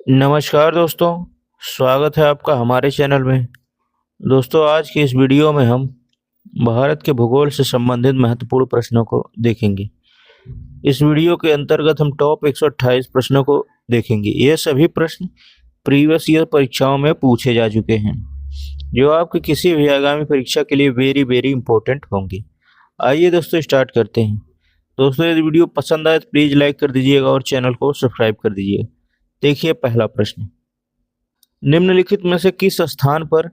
नमस्कार दोस्तों, स्वागत है आपका हमारे चैनल में। दोस्तों, आज की इस वीडियो में हम भारत के भूगोल से संबंधित महत्वपूर्ण प्रश्नों को देखेंगे। इस वीडियो के अंतर्गत हम टॉप 128 प्रश्नों को देखेंगे। ये सभी प्रश्न प्रीवियस ईयर परीक्षाओं में पूछे जा चुके हैं, जो आपकी किसी भी आगामी परीक्षा के लिए वेरी वेरी इंपॉर्टेंट होंगे। आइए दोस्तों, स्टार्ट करते हैं। दोस्तों, यदि वीडियो पसंद आए तो प्लीज़ लाइक कर दीजिएगा और चैनल को सब्सक्राइब कर दीजिएगा। देखिए पहला प्रश्न, निम्नलिखित में से किस स्थान पर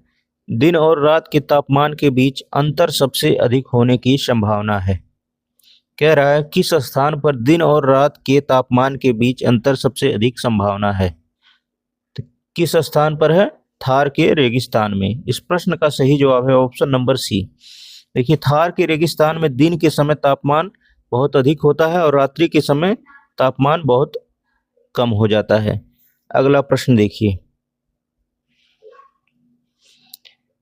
दिन और रात के तापमान के बीच अंतर सबसे अधिक होने की संभावना है? कह रहा है किस स्थान पर दिन और रात के तापमान के बीच अंतर सबसे अधिक संभावना है। तो किस स्थान पर है? थार के रेगिस्तान में। इस प्रश्न का सही जवाब है ऑप्शन नंबर सी। देखिए, थार के रेगिस्तान में दिन के समय तापमान बहुत अधिक होता है और रात्रि के समय तापमान बहुत कम हो जाता है। अगला प्रश्न देखिए,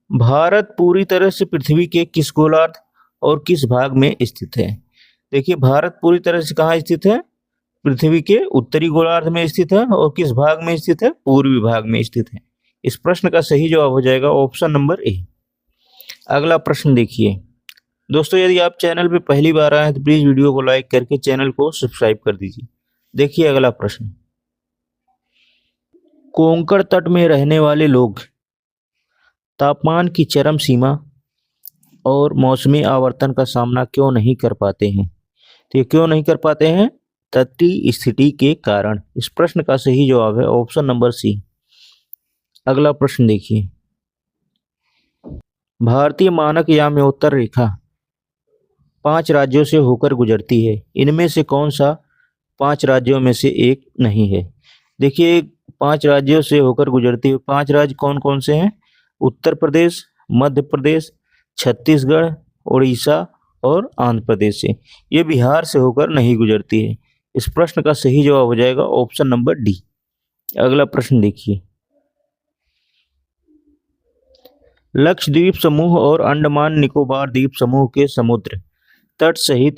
भारत पूरी तरह से पृथ्वी के किस गोलार्ध और किस भाग में स्थित है? देखिए, भारत पूरी तरह से कहाँ स्थित है? पृथ्वी के उत्तरी गोलार्ध में स्थित है। और किस भाग में स्थित है? पूर्वी भाग में स्थित है। इस प्रश्न का सही जवाब हो जाएगा ऑप्शन नंबर ए। अगला प्रश्न देखिए, दोस्तों यदि आप चैनल पे पहली बार आए हैं तो प्लीज वीडियो को लाइक करके चैनल को सब्सक्राइब कर दीजिए। देखिए अगला प्रश्न, कोंकण तट में रहने वाले लोग तापमान की चरम सीमा और मौसमी आवर्तन का सामना क्यों नहीं कर पाते हैं? तो ये क्यों नहीं कर पाते हैं? तटीय स्थिति के कारण। इस प्रश्न का सही जवाब है ऑप्शन नंबर सी। अगला प्रश्न देखिए, भारतीय मानक याम्योत्तर रेखा 5 राज्यों से होकर गुजरती है। इनमें से कौन सा 5 राज्यों में से एक नहीं है? देखिए, 5 राज्यों से होकर गुजरती है। 5 राज्य कौन कौन से हैं? उत्तर प्रदेश, मध्य प्रदेश, छत्तीसगढ़, उड़ीसा और आंध्र प्रदेश से। ये बिहार से होकर नहीं गुजरती है। इस प्रश्न का सही जवाब हो जाएगा ऑप्शन नंबर डी। अगला प्रश्न देखिए, लक्षद्वीप समूह और अंडमान निकोबार द्वीप समूह के समुद्र तट सहित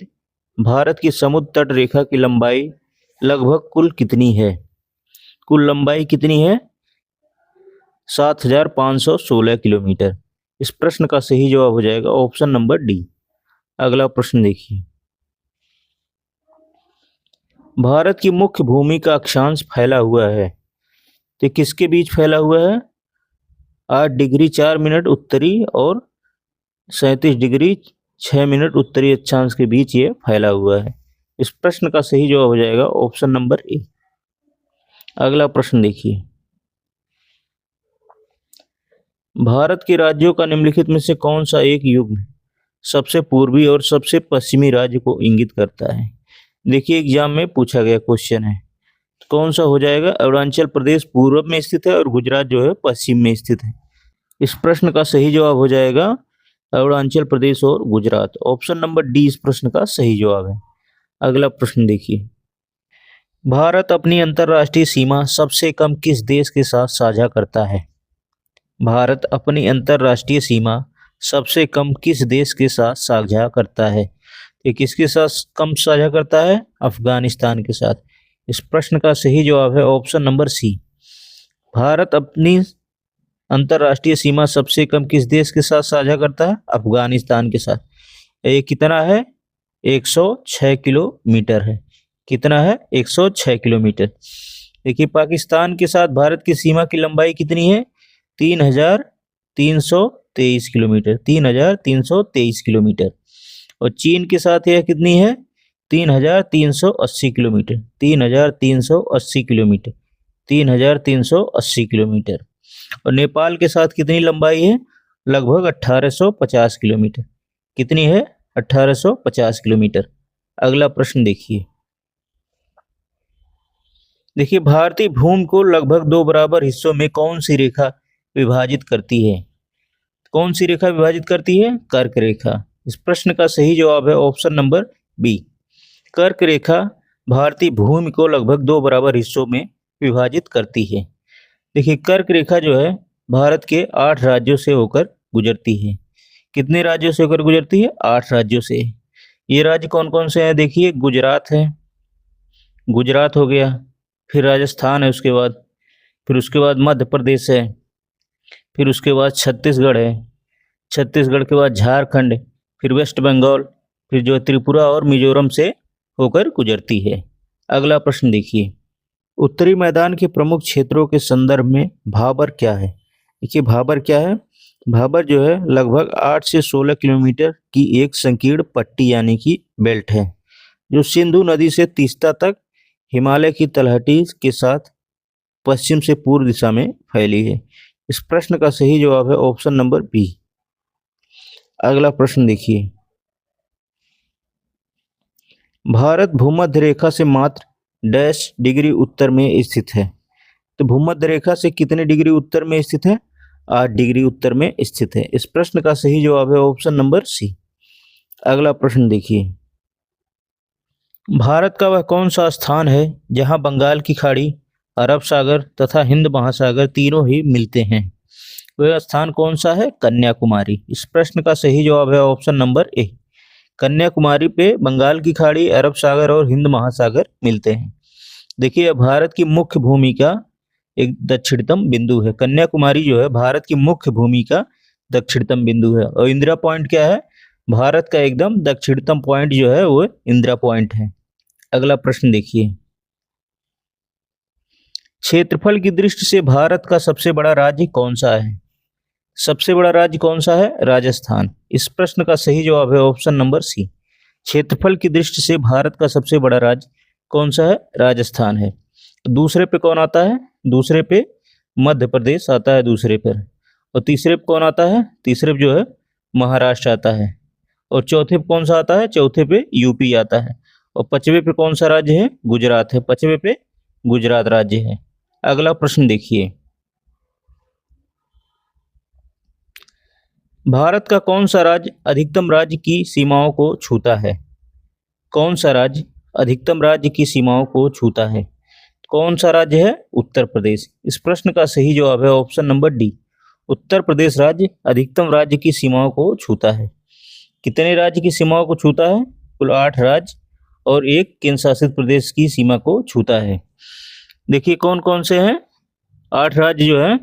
भारत की समुद्र तट रेखा की लंबाई लगभग कुल कितनी है? कुल लंबाई कितनी है? 7516 किलोमीटर। इस प्रश्न का सही जवाब हो जाएगा ऑप्शन नंबर डी। अगला प्रश्न देखिए, भारत की मुख्य भूमि का अक्षांश फैला हुआ है, तो किसके बीच फैला हुआ है? 8 डिग्री 4 मिनट उत्तरी और 37 डिग्री 6 मिनट उत्तरी अक्षांश के बीच ये फैला हुआ है। इस प्रश्न का सही जवाब हो जाएगा ऑप्शन नंबर ए। अगला प्रश्न देखिए, भारत के राज्यों का निम्नलिखित में से कौन सा एक युग्म सबसे पूर्वी और सबसे पश्चिमी राज्य को इंगित करता है? देखिए, एग्जाम में पूछा गया क्वेश्चन है। कौन सा हो जाएगा? अरुणाचल प्रदेश पूर्व में स्थित है और गुजरात जो है पश्चिम में स्थित है। इस प्रश्न का सही जवाब हो जाएगा अरुणाचल प्रदेश और गुजरात। ऑप्शन नंबर डी इस प्रश्न का सही जवाब है। अगला प्रश्न देखिए, भारत अपनी अंतर्राष्ट्रीय सीमा सबसे कम किस देश के साथ साझा करता है? भारत अपनी अंतर्राष्ट्रीय सीमा सबसे कम किस देश के साथ साझा करता है? ये किसके साथ कम साझा करता है? अफगानिस्तान के साथ। इस प्रश्न का सही जवाब है ऑप्शन नंबर सी। भारत अपनी अंतर्राष्ट्रीय सीमा सबसे कम किस देश के साथ साझा करता है? अफगानिस्तान के साथ। ये कितना है? 106 किलोमीटर है। कितना है? 106 किलोमीटर। देखिए, पाकिस्तान के साथ भारत की सीमा की लंबाई कितनी है? 3323 किलोमीटर। 3323 किलोमीटर। और चीन के साथ यह कितनी है? 3380 किलोमीटर। 3380 किलोमीटर। 3380 किलोमीटर। और नेपाल के साथ कितनी लंबाई है? लगभग 1850 किलोमीटर। कितनी है? 1850 किलोमीटर। अगला प्रश्न देखिए, भारतीय भूमि को लगभग 2 बराबर हिस्सों में कौन सी रेखा विभाजित करती है? कौन सी रेखा विभाजित करती है? कर्क रेखा। इस प्रश्न का सही जवाब है ऑप्शन नंबर बी। कर्क रेखा भारतीय भूमि को लगभग 2 बराबर हिस्सों में विभाजित करती है। देखिए, कर्क रेखा जो है भारत के 8 राज्यों से होकर गुजरती है। कितने राज्यों से होकर गुजरती है? 8 राज्यों से। ये राज्य कौन कौन से हैं? देखिए, गुजरात है, गुजरात हो गया, फिर राजस्थान है, उसके बाद फिर उसके बाद मध्य प्रदेश है, फिर उसके बाद छत्तीसगढ़ है, छत्तीसगढ़ के बाद झारखंड, फिर वेस्ट बंगाल, फिर जो त्रिपुरा और मिजोरम से होकर गुजरती है। अगला प्रश्न देखिए, उत्तरी मैदान के प्रमुख क्षेत्रों के संदर्भ में भाबर क्या है? देखिए भाबर क्या है? भाबर जो है लगभग 8 से 16 किलोमीटर की एक संकीर्ण पट्टी यानी कि बेल्ट है, जो सिंधु नदी से तीस्ता तक हिमालय की तलहटी के साथ पश्चिम से पूर्व दिशा में फैली है। इस प्रश्न का सही जवाब है ऑप्शन नंबर बी। अगला प्रश्न देखिए, भारत भूमध्य रेखा से मात्र डैश डिग्री उत्तर में स्थित है। तो भूमध्य रेखा से कितने डिग्री उत्तर में स्थित है? 8 डिग्री उत्तर में स्थित है। इस प्रश्न का सही जवाब है ऑप्शन नंबर सी। अगला प्रश्न देखिए, भारत का वह कौन सा स्थान है जहां बंगाल की खाड़ी, अरब सागर तथा हिंद महासागर तीनों ही मिलते हैं? वह स्थान कौन सा है? कन्याकुमारी। इस प्रश्न का सही जवाब है ऑप्शन नंबर ए। कन्याकुमारी पे बंगाल की खाड़ी, अरब सागर और हिंद महासागर मिलते हैं। देखिए भारत की मुख्य भूमि का एक दक्षिणतम बिंदु है। कन्याकुमारी जो है भारत की मुख्य भूमि का दक्षिणतम बिंदु है। और इंदिरा पॉइंट क्या है? भारत का एकदम दक्षिणतम पॉइंट जो है वो इंदिरा पॉइंट है। अगला प्रश्न देखिए, क्षेत्रफल की दृष्टि से भारत का सबसे बड़ा राज्य कौन सा है? सबसे बड़ा राज्य कौन सा है? राजस्थान। इस प्रश्न का सही जवाब है ऑप्शन नंबर सी। क्षेत्रफल की दृष्टि से भारत का सबसे बड़ा राज्य कौन सा है? राजस्थान है। दूसरे पे कौन आता है? दूसरे पे मध्य प्रदेश आता है दूसरे पर। और तीसरे पे कौन आता है? तीसरे पे जो है महाराष्ट्र आता है। और चौथे पे कौन सा आता है? चौथे पे यूपी आता है। और पांचवे पे कौन सा राज्य है? गुजरात है। पांचवे पे गुजरात राज्य है। अगला प्रश्न देखिए, भारत का कौन सा राज्य अधिकतम राज्य की सीमाओं को छूता है? कौन सा राज्य अधिकतम राज्य की सीमाओं को छूता है? कौन सा राज्य है? उत्तर प्रदेश। इस प्रश्न का सही जवाब है option number D. Uttar Pradesh राज्य अधिकतम राज्य की सीमाओं को छूता है। कितने राज्य की सीमाओं को छूता है? कुल 8 राज्य और एक केंद्र शासित प्रदेश की सीमा को छूता है। देखिए कौन कौन से हैं 8 राज्य जो है?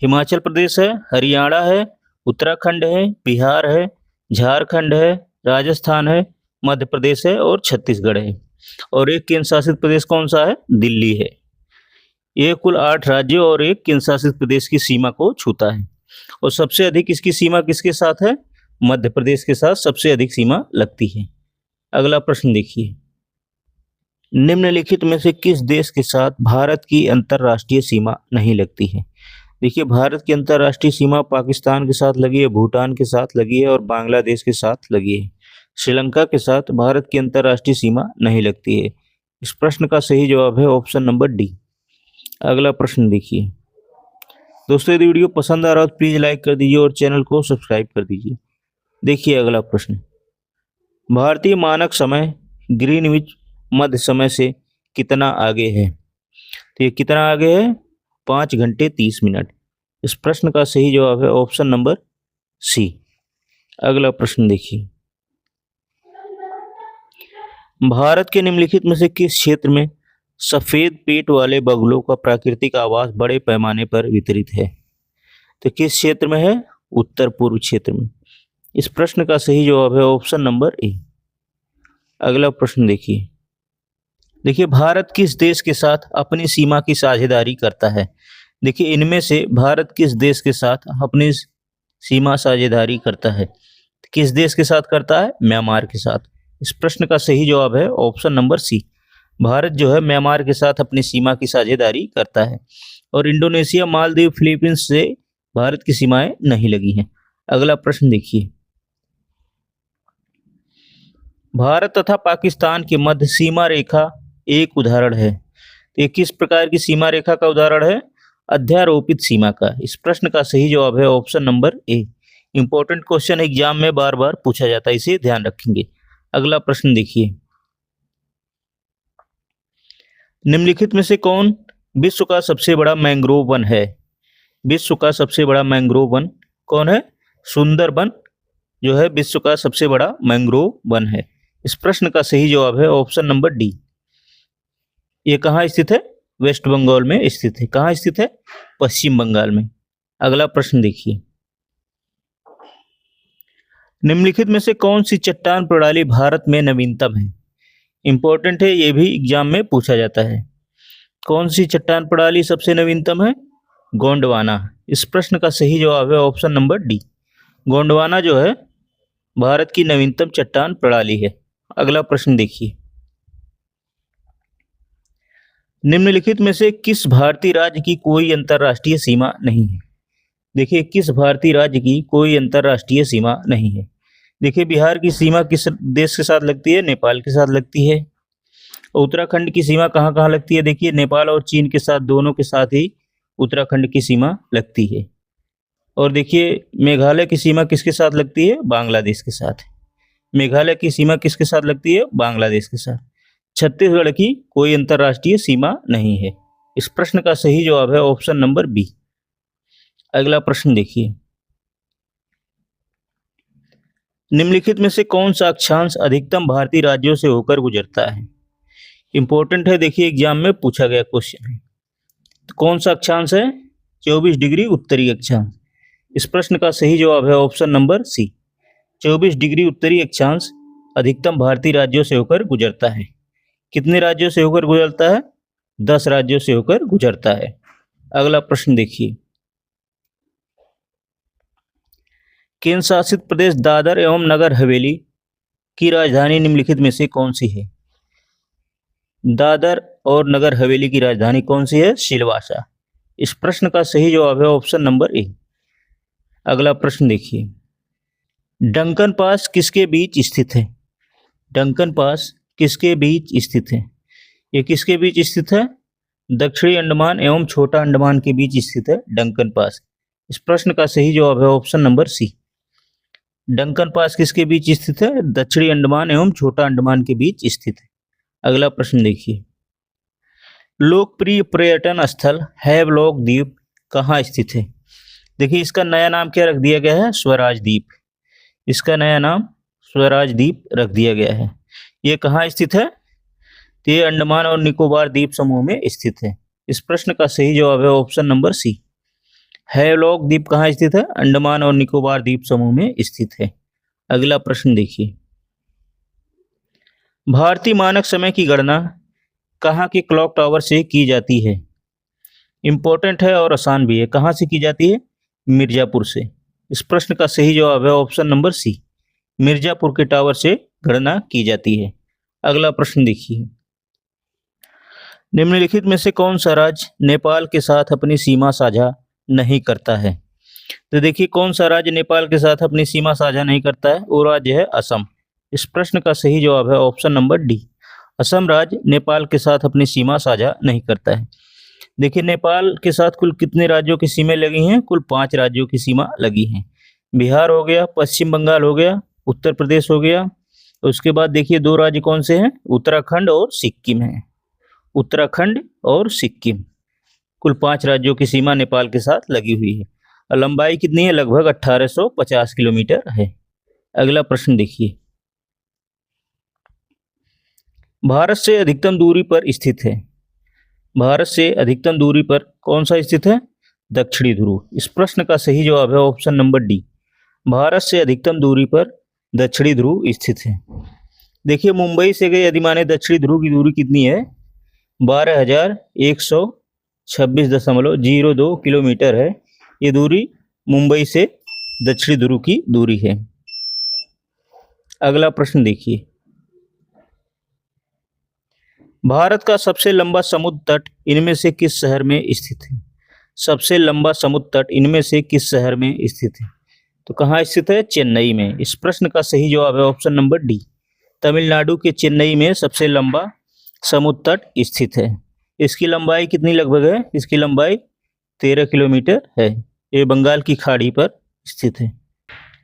हिमाचल प्रदेश है, हरियाणा है, उत्तराखंड है, बिहार है, झारखंड है, राजस्थान है, मध्य प्रदेश है और छत्तीसगढ़ है। और एक केंद्र शासित प्रदेश कौन सा है? दिल्ली है। ये कुल 8 राज्यों और एक केंद्र शासित प्रदेश की सीमा को छूता है। और सबसे अधिक इसकी सीमा किसके साथ है? मध्य प्रदेश के साथ सबसे अधिक सीमा लगती है। अगला प्रश्न देखिए, निम्नलिखित में से किस देश के साथ भारत की अंतर्राष्ट्रीय सीमा नहीं लगती है? देखिए भारत की अंतर्राष्ट्रीय सीमा पाकिस्तान के साथ लगी है, भूटान के साथ लगी है और बांग्लादेश के साथ लगी है। श्रीलंका के साथ भारत की अंतर्राष्ट्रीय सीमा नहीं लगती है। इस प्रश्न का सही जवाब है ऑप्शन नंबर डी। अगला प्रश्न देखिए, दोस्तों यदि वीडियो पसंद आ रहा हो तो प्लीज लाइक कर दीजिए और चैनल को सब्सक्राइब कर दीजिए। देखिए अगला प्रश्न, भारतीय मानक समय ग्रीनविच मध्य समय से कितना आगे है? तो ये कितना आगे है? 5 घंटे 30 मिनट। इस प्रश्न का सही जवाब है ऑप्शन नंबर सी। अगला प्रश्न देखिए, भारत के निम्नलिखित में से किस क्षेत्र में सफेद पेट वाले बगुलों का प्राकृतिक आवास बड़े पैमाने पर वितरित है? तो किस क्षेत्र में है? उत्तर पूर्व क्षेत्र में। इस प्रश्न का सही जवाब है ऑप्शन नंबर ए। अगला प्रश्न देखिए, भारत किस देश के साथ अपनी सीमा की साझेदारी करता है? देखिए इनमें से भारत किस देश के साथ अपनी सीमा साझेदारी करता है? किस देश के साथ करता है? म्यांमार के साथ। इस प्रश्न का सही जवाब है ऑप्शन नंबर सी। भारत जो है म्यांमार के साथ अपनी सीमा की साझेदारी करता है। और इंडोनेशिया, मालदीव, फिलीपींस से भारत की सीमाएं नहीं लगी हैं। अगला प्रश्न देखिए, भारत तथा पाकिस्तान के मध्य सीमा रेखा एक उदाहरण है। तो ये किस प्रकार की सीमा रेखा का उदाहरण है? अध्यारोपित सीमा का। इस प्रश्न का सही जवाब है option number A. Important question exam में बार बार पूछा जाता है, इसे ध्यान रखेंगे। अगला प्रश्न देखिए, निम्नलिखित में से कौन विश्व का सबसे बड़ा मैंग्रोव वन है? विश्व का सबसे बड़ा मैंग्रोव वन कौन है? सुंदरबन जो है विश्व का सबसे बड़ा मैंग्रोव वन है। इस प्रश्न का सही जवाब है ऑप्शन नंबर डी। ये कहाँ स्थित है? वेस्ट बंगाल में स्थित है। कहाँ स्थित है? पश्चिम बंगाल में। अगला प्रश्न देखिए, निम्नलिखित में से कौन सी चट्टान प्रणाली भारत में नवीनतम है? इंपॉर्टेंट है, ये भी एग्जाम में पूछा जाता है। कौन सी चट्टान प्रणाली सबसे नवीनतम है? गोंडवाना। इस प्रश्न का सही जवाब है ऑप्शन नंबर डी। गोंडवाना जो है भारत की नवीनतम चट्टान प्रणाली है। अगला प्रश्न देखिए, निम्नलिखित में से किस भारतीय राज्य की कोई अंतर्राष्ट्रीय सीमा नहीं है? देखिए, किस भारतीय राज्य की कोई अंतर्राष्ट्रीय सीमा नहीं है? देखिए, बिहार की सीमा किस देश के साथ लगती है? नेपाल के साथ लगती है। उत्तराखंड की सीमा कहाँ कहाँ लगती है? देखिए, नेपाल और चीन के साथ, दोनों के साथ ही उत्तराखंड की सीमा लगती है। और देखिए, मेघालय की सीमा किसके साथ लगती है? बांग्लादेश के साथ। मेघालय की सीमा किसके साथ लगती है? बांग्लादेश के साथ। छत्तीसगढ़ की कोई अंतर्राष्ट्रीय सीमा नहीं है। इस प्रश्न का सही जवाब है ऑप्शन नंबर बी। अगला प्रश्न देखिए, निम्नलिखित में से कौन सा अक्षांश अधिकतम भारतीय राज्यों से होकर गुजरता है? इंपॉर्टेंट है, देखिए एग्जाम में पूछा गया क्वेश्चन है। तो कौन सा अक्षांश है? 24 डिग्री उत्तरी अक्षांश। इस प्रश्न का सही जवाब है ऑप्शन नंबर सी। 24 डिग्री उत्तरी अक्षांश अधिकतम भारतीय राज्यों से होकर गुजरता है। कितने राज्यों से होकर गुजरता है? 10 राज्यों से होकर गुजरता है। अगला प्रश्न देखिए, केंद्र शासित प्रदेश दादर एवं नगर हवेली की राजधानी निम्नलिखित में से कौन सी है? दादर और नगर हवेली की राजधानी कौन सी है? सिलवासा। इस प्रश्न का सही जवाब है ऑप्शन नंबर ए। अगला प्रश्न देखिए, डंकन पास किसके बीच स्थित है? डंकन पास किसके बीच स्थित है? ये किसके बीच स्थित है? दक्षिणी अंडमान एवं छोटा अंडमान के बीच स्थित है डंकन पास। इस प्रश्न का सही जवाब है option number C. Duncan Pass किसके बीच स्थित है? दक्षिणी अंडमान एवं छोटा अंडमान के बीच स्थित है। अगला प्रश्न देखिए, लोकप्रिय पर्यटन स्थल हैवलॉक द्वीप कहाँ स्थित है? देखिए, इसका नया नाम क्या रख दिया गया है? स्वराज द्वीप। इसका नया नाम स्वराज द्वीप रख दिया गया है। ये कहाँ स्थित है? तो ये अंडमान और निकोबार द्वीप समूह में स्थित है। इस प्रश्न का सही जवाब है ऑप्शन नंबर सी। हैवलॉक द्वीप कहाँ स्थित है? अंडमान और निकोबार द्वीप समूह में स्थित है। अगला प्रश्न देखिए, भारतीय मानक समय की गणना कहाँ के क्लॉक टावर से की जाती है? इंपॉर्टेंट है और आसान भी है। कहाँ से की जाती है? मिर्जापुर से। इस प्रश्न का सही जवाब है ऑप्शन नंबर सी। मिर्जापुर के टावर से गणना की जाती है। अगला प्रश्न देखिए, निम्नलिखित में से कौन सा राज्य नेपाल के साथ अपनी सीमा साझा नहीं करता है? तो देखिए, कौन सा राज्य नेपाल के साथ अपनी सीमा साझा नहीं करता है? वो राज्य है असम। इस प्रश्न का सही जवाब है ऑप्शन नंबर डी। असम राज्य नेपाल के साथ अपनी सीमा साझा नहीं करता है। देखिए, नेपाल के साथ कुल कितने राज्यों की सीमाएं लगी हैं? कुल 5 राज्यों की सीमा लगी हैं। बिहार हो गया, पश्चिम बंगाल हो गया, उत्तर प्रदेश हो गया। उसके बाद देखिए 2 राज्य कौन से हैं? उत्तराखंड और सिक्किम है। उत्तराखंड और सिक्किम, कुल 5 राज्यों की सीमा नेपाल के साथ लगी हुई है। और लंबाई कितनी है? लगभग 1850 किलोमीटर है। अगला प्रश्न देखिए, भारत से अधिकतम दूरी पर स्थित है। भारत से अधिकतम दूरी पर कौन सा स्थित है? दक्षिणी ध्रुव। इस प्रश्न का सही जवाब है ऑप्शन नंबर डी। भारत से अधिकतम दूरी पर दक्षिणी ध्रुव स्थित है। देखिए, मुंबई से गए अधिमाने दक्षिणी ध्रुव की दूरी कितनी है? 12,126.02 किलोमीटर है। ये दूरी मुंबई से दक्षिणी ध्रुव की दूरी है। अगला प्रश्न देखिए, भारत का सबसे लंबा समुद्र तट इनमें से किस शहर में स्थित है? सबसे लंबा समुद्र तट इनमें से किस शहर में स्थित है? तो कहाँ स्थित है? चेन्नई में। इस प्रश्न का सही जवाब है ऑप्शन नंबर डी। तमिलनाडु के चेन्नई में सबसे लंबा समुद्र तट स्थित है। इसकी लंबाई कितनी लगभग है? इसकी लंबाई 13 किलोमीटर है। ये बंगाल की खाड़ी पर स्थित है।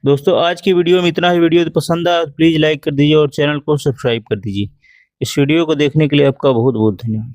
दोस्तों, आज की वीडियो में इतना ही। वीडियो पसंद आया प्लीज़ लाइक कर दीजिए और चैनल को सब्सक्राइब कर दीजिए। इस वीडियो को देखने के लिए आपका बहुत बहुत धन्यवाद।